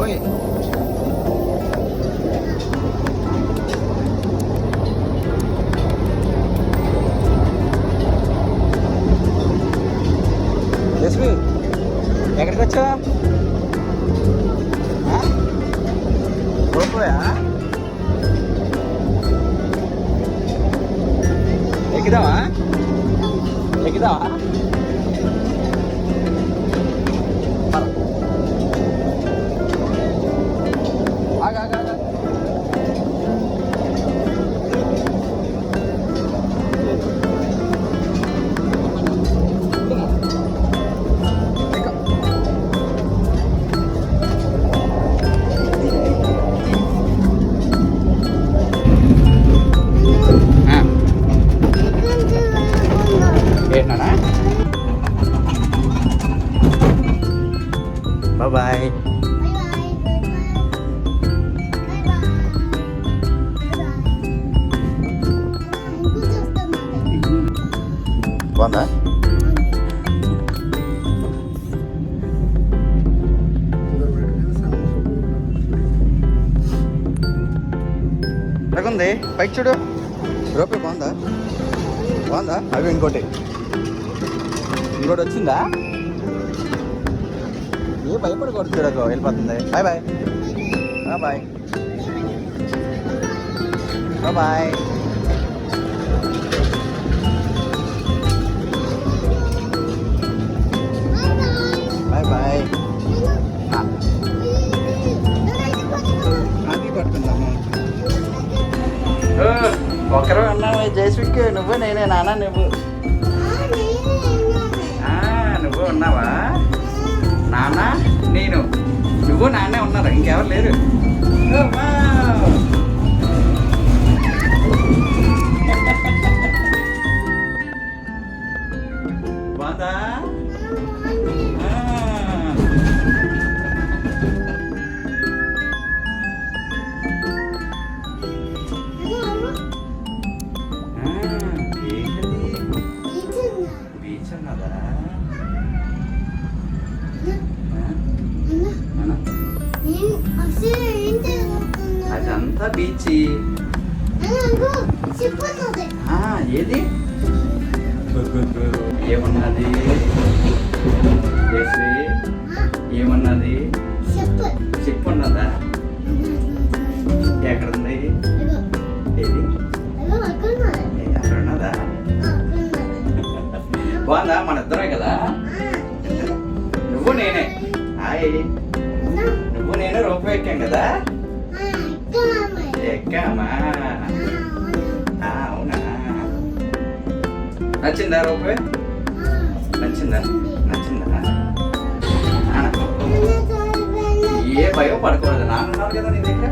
బాబోయ్. జస్వి ఎక్కడికి వచ్చా? పోయా ఎక్కుదావా? ఎక్కుదావా? బాయ్. బాగుందా? ఎలాగుంది? పైకి చూడు. రూపాయి బాగుందా? బాగుందా? అవి ఇంకోటి వచ్చిందా? ఏ భయపడకూడదు. చూడకు వెళ్ళిపోతుంది. Bye bye. Bye bye. Bye bye. అది పట్టుకుందాము. ఒకరు ఉన్నావు జయశ్రీకి. నువ్వు నేనే. నాన్న నువ్వు ఉన్నావా? నాన్న నేను నువ్వు నాన్నే ఉన్నారు, ఇంకెవరు లేరు. బాగుందా? బీచ్ ఉన్నదా? అదంతా బీచ్. ఏది ఏమన్నది? ఏమన్నది? చెప్పు ఉన్నదా? ఎక్కడుంది? ఏది అక్కడ ఉన్నదా? బాగుందా? మన ఇద్దరే కదా. నువ్వు నేనే. హాయ్. నువ్వు నేను రోప్ ఎక్కాం కదా. ఎక్కామా? అవునా? నచ్చిందా రోప్? నచ్చిందా? ఏ భయం పడకూడదు. నాన్న ఉన్నారు కదా నీ దగ్గర.